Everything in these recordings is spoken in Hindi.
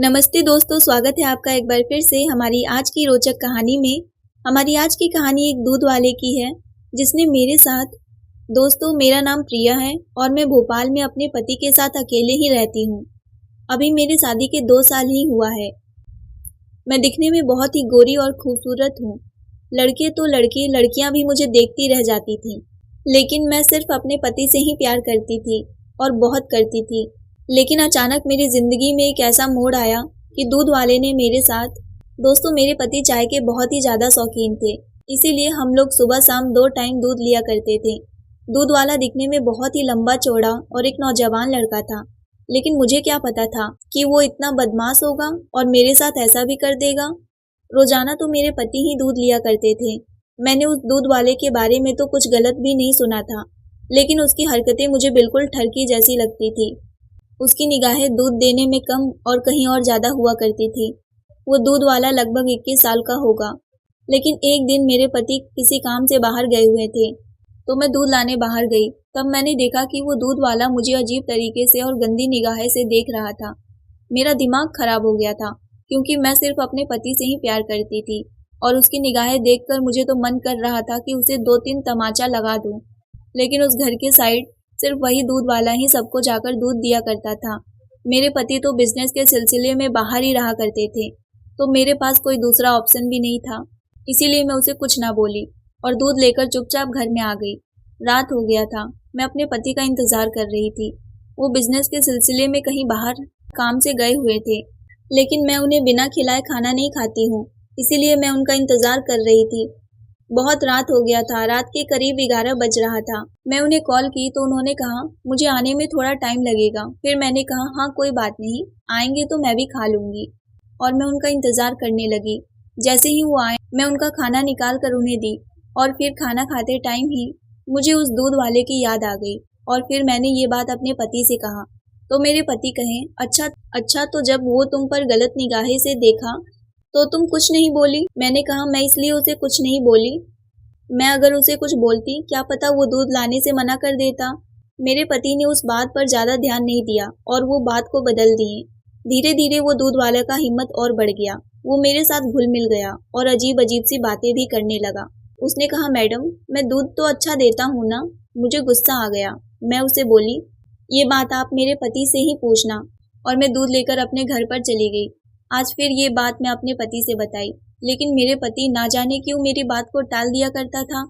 नमस्ते दोस्तों, स्वागत है आपका एक बार फिर से हमारी आज की रोचक कहानी में। हमारी आज की कहानी एक दूध वाले की है जिसने मेरे साथ दोस्तों, मेरा नाम प्रिया है और मैं भोपाल में अपने पति के साथ अकेले ही रहती हूँ। अभी मेरी शादी के 2 साल ही हुआ है। मैं दिखने में बहुत ही गोरी और खूबसूरत हूँ। लड़के तो लड़के, लड़कियाँ भी मुझे देखती रह जाती थीं, लेकिन मैं सिर्फ अपने पति से ही प्यार करती थी और बहुत करती थी। लेकिन अचानक मेरी ज़िंदगी में एक ऐसा मोड़ आया कि दूध वाले ने मेरे साथ दोस्तों, मेरे पति चाय के बहुत ही ज़्यादा शौकीन थे, इसीलिए हम लोग सुबह शाम 2 टाइम दूध लिया करते थे। दूध वाला दिखने में बहुत ही लंबा चौड़ा और एक नौजवान लड़का था, लेकिन मुझे क्या पता था कि वो इतना बदमाश होगा और मेरे साथ ऐसा भी कर देगा। रोज़ाना तो मेरे पति ही दूध लिया करते थे। मैंने उस दूध वाले के बारे में तो कुछ गलत भी नहीं सुना था, लेकिन उसकी हरकतें मुझे बिल्कुल ठरकी जैसी लगती थी। उसकी निगाहें दूध देने में कम और कहीं और ज़्यादा हुआ करती थी। वो दूध वाला लगभग 21 साल का होगा, लेकिन एक दिन मेरे पति किसी काम से बाहर गए हुए थे, तो मैं दूध लाने बाहर गई। तब मैंने देखा कि वो दूध वाला मुझे अजीब तरीके से और गंदी निगाहें से देख रहा था। मेरा दिमाग खराब हो गया था, क्योंकि मैं सिर्फ अपने पति से ही प्यार करती थी और उसकी निगाहें देखकर मुझे तो मन कर रहा था कि उसे 2-3 तमाचा लगा दूं। लेकिन उस घर के साइड सिर्फ वही दूध वाला ही सबको जाकर दूध दिया करता था। मेरे पति तो बिजनेस के सिलसिले में बाहर ही रहा करते थे, तो मेरे पास कोई दूसरा ऑप्शन भी नहीं था। इसीलिए मैं उसे कुछ ना बोली और दूध लेकर चुपचाप घर में आ गई। रात हो गया था। मैं अपने पति का इंतजार कर रही थी। वो बिजनेस के सिलसिले में कहीं बाहर काम से गए हुए थे, लेकिन मैं उन्हें बिना खिलाए खाना नहीं खाती हूँ, इसीलिए मैं उनका इंतजार कर रही थी। बहुत रात हो गया था। रात के करीब 11 बज रहा था। मैं उन्हें कॉल की तो उन्होंने कहा मुझे आने में थोड़ा टाइम लगेगा। फिर मैंने कहा हाँ कोई बात नहीं, आएंगे तो मैं भी खा लूंगी, और मैं उनका इंतजार करने लगी। जैसे ही वो आए, मैं उनका खाना निकाल कर उन्हें दी और फिर खाना खाते टाइम ही मुझे उस दूध वाले की याद आ गई और फिर मैंने ये बात अपने पति से कहा। तो मेरे पति कहे अच्छा, तो जब वो तुम पर गलत निगाहें से देखा तो तुम कुछ नहीं बोली? मैंने कहा मैं इसलिए उसे कुछ नहीं बोली, मैं अगर उसे कुछ बोलती क्या पता वो दूध लाने से मना कर देता। मेरे पति ने उस बात पर ज़्यादा ध्यान नहीं दिया और वो बात को बदल दिए। धीरे धीरे वो दूध वाले का हिम्मत और बढ़ गया। वो मेरे साथ घुल मिल गया और अजीब अजीब सी बातें भी करने लगा। उसने कहा मैडम, मैं दूध तो अच्छा देता हूँ ना? मुझे गुस्सा आ गया। मैं उसे बोली ये बात आप मेरे पति से ही पूछना, और मैं दूध लेकर अपने घर पर चली गई। आज फिर ये बात मैं अपने पति से बताई, लेकिन मेरे पति ना जाने क्यों मेरी बात को टाल दिया करता था।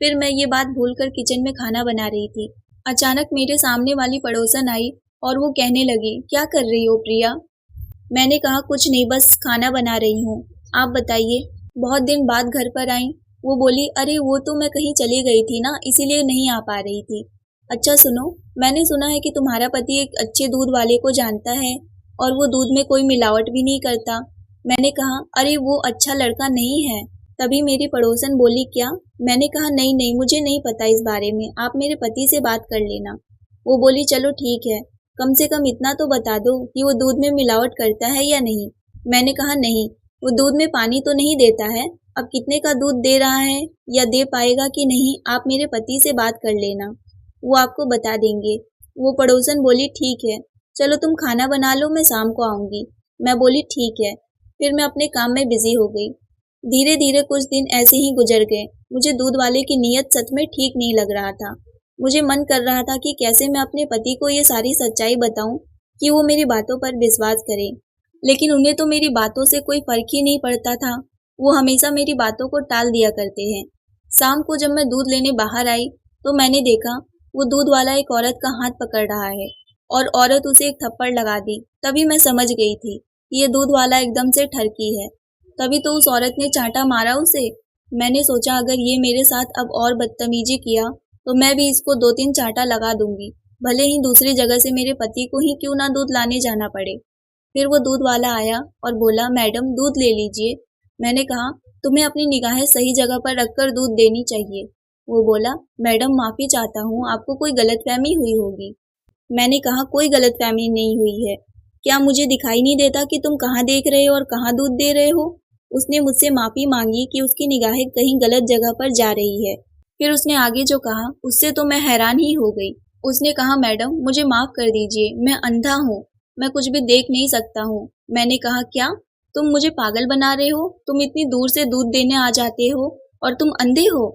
फिर मैं ये बात भूलकर किचन में खाना बना रही थी। अचानक मेरे सामने वाली पड़ोसन आई और वो कहने लगी क्या कर रही हो प्रिया? मैंने कहा कुछ नहीं, बस खाना बना रही हूँ, आप बताइए। बहुत दिन बाद घर पर आई। वो बोली अरे वो तो मैं कहीं चली गई थी ना, इसीलिए नहीं आ पा रही थी। अच्छा सुनो, मैंने सुना है कि तुम्हारा पति एक अच्छे दूध वाले को जानता है और वो दूध में कोई मिलावट भी नहीं करता। मैंने कहा अरे वो अच्छा लड़का नहीं है। तभी मेरी पड़ोसन बोली क्या? मैंने कहा नहीं, मुझे नहीं पता इस बारे में, आप मेरे पति से बात कर लेना। वो बोली चलो ठीक है, कम से कम इतना तो बता दो कि वो दूध में मिलावट करता है या नहीं। मैंने कहा नहीं, वो दूध में पानी तो नहीं देता है। अब कितने का दूध दे रहा है या दे पाएगा कि नहीं, आप मेरे पति से बात कर लेना, वो आपको बता देंगे। वो पड़ोसन बोली ठीक है, चलो तुम खाना बना लो, मैं शाम को आऊँगी। मैं बोली ठीक है। फिर मैं अपने काम में बिजी हो गई। धीरे धीरे कुछ दिन ऐसे ही गुजर गए। मुझे दूध वाले की नीयत सच में ठीक नहीं लग रहा था। मुझे मन कर रहा था कि कैसे मैं अपने पति को ये सारी सच्चाई बताऊं कि वो मेरी बातों पर विश्वास करें, लेकिन उन्हें तो मेरी बातों से कोई फर्क ही नहीं पड़ता था। वो हमेशा मेरी बातों को टाल दिया करते हैं। शाम को जब मैं दूध लेने बाहर आई तो मैंने देखा वो दूध वाला एक औरत का हाथ पकड़ रहा है और औरत उसे एक थप्पड़ लगा दी। तभी मैं समझ गई थी कि ये दूध वाला एकदम से ठरकी है। तभी तो उस औरत ने चांटा मारा उसे। मैंने सोचा अगर ये मेरे साथ अब और बदतमीजी किया तो मैं भी इसको 2-3 चांटा लगा दूंगी, भले ही दूसरी जगह से मेरे पति को ही क्यों ना दूध लाने जाना पड़े। फिर वो दूध वाला आया और बोला मैडम दूध ले लीजिए। मैंने कहा तुम्हें अपनी निगाहें सही जगह पर रखकर दूध देनी चाहिए। वो बोला मैडम माफ़ी चाहता हूँ, आपको कोई गलतफहमी हुई होगी। मैंने कहा कोई गलतफहमी नहीं हुई है, क्या मुझे दिखाई नहीं देता कि तुम कहाँ देख रहे हो और कहाँ दूध दे रहे हो? उसने मुझसे माफ़ी मांगी कि उसकी निगाहें कहीं गलत जगह पर जा रही है। फिर उसने आगे जो कहा उससे तो मैं हैरान ही हो गई। उसने कहा मैडम मुझे माफ़ कर दीजिए, मैं अंधा हूँ, मैं कुछ भी देख नहीं सकता हूँ। मैंने कहा, क्या तुम मुझे पागल बना रहे हो? तुम इतनी दूर से दूध देने आ जाते हो और तुम अंधे हो?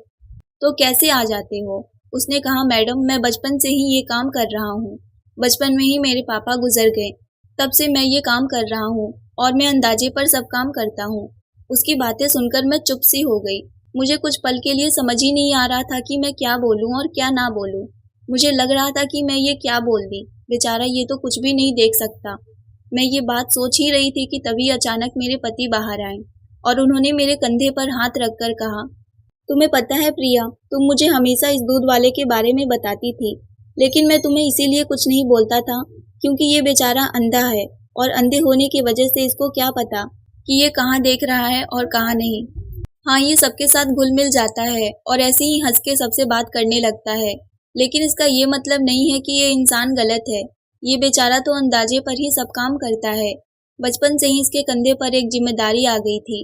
तो कैसे आ जाते हो? उसने कहा, मैडम मैं बचपन से ही ये काम कर रहा हूँ। बचपन में ही मेरे पापा गुजर गए, तब से मैं ये काम कर रहा हूँ और मैं अंदाजे पर सब काम करता हूँ। उसकी बातें सुनकर मैं चुप सी हो गई। मुझे कुछ पल के लिए समझ ही नहीं आ रहा था कि मैं क्या बोलूं और क्या ना बोलूं। मुझे लग रहा था कि मैं ये क्या बोल दी, बेचारा ये तो कुछ भी नहीं देख सकता। मैं ये बात सोच ही रही थी कि तभी अचानक मेरे पति बाहर आए और उन्होंने मेरे कंधे पर हाथ रखकर कहा, तुम्हें पता है प्रिया, तुम मुझे हमेशा इस दूध वाले के बारे में बताती थी, लेकिन मैं तुम्हें इसीलिए कुछ नहीं बोलता था क्योंकि ये बेचारा अंधा है और अंधे होने की वजह से इसको क्या पता कि ये कहाँ देख रहा है और कहाँ नहीं। हाँ, ये सबके साथ घुल मिल जाता है और ऐसे ही हंस के सबसे बात करने लगता है, लेकिन इसका ये मतलब नहीं है कि ये इंसान गलत है। ये बेचारा तो अंदाजे पर ही सब काम करता है। बचपन से ही इसके कंधे पर एक जिम्मेदारी आ गई थी,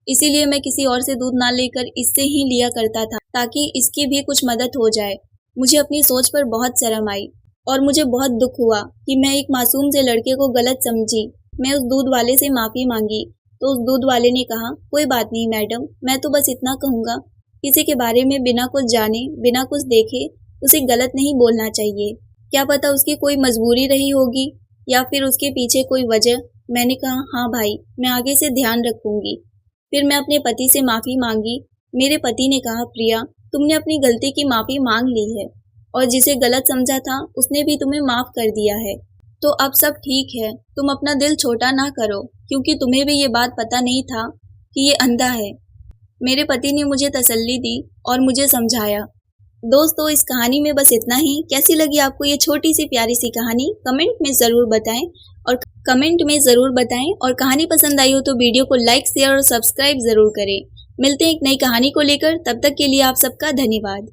इसीलिए मैं किसी और से दूध ना लेकर इससे ही लिया करता था ताकि इसकी भी कुछ मदद हो जाए। मुझे अपनी सोच पर बहुत शर्म आई और मुझे बहुत दुख हुआ कि मैं एक मासूम से लड़के को गलत समझी। मैं उस दूध वाले से माफ़ी मांगी तो उस दूध वाले ने कहा, कोई बात नहीं मैडम, मैं तो बस इतना कहूँगा, किसी के बारे में बिना कुछ जाने बिना कुछ देखे उसे गलत नहीं बोलना चाहिए। क्या पता उसकी कोई मजबूरी रही होगी या फिर उसके पीछे कोई वजह। मैंने कहा, हाँ भाई, मैं आगे से ध्यान रखूंगी। फिर मैं अपने पति से माफ़ी मांगी। मेरे पति ने कहा, प्रिया तुमने अपनी गलती की माफ़ी मांग ली है और जिसे गलत समझा था उसने भी तुम्हें माफ़ कर दिया है, तो अब सब ठीक है। तुम अपना दिल छोटा ना करो क्योंकि तुम्हें भी ये बात पता नहीं था कि ये अंधा है। मेरे पति ने मुझे तसल्ली दी और मुझे समझाया। दोस्तों, इस कहानी में बस इतना ही। कैसी लगी आपको ये छोटी सी प्यारी सी कहानी? कमेंट में ज़रूर बताएं और कहानी पसंद आई हो तो वीडियो को लाइक शेयर और सब्सक्राइब ज़रूर करें। मिलते हैं एक नई कहानी को लेकर, तब तक के लिए आप सबका धन्यवाद।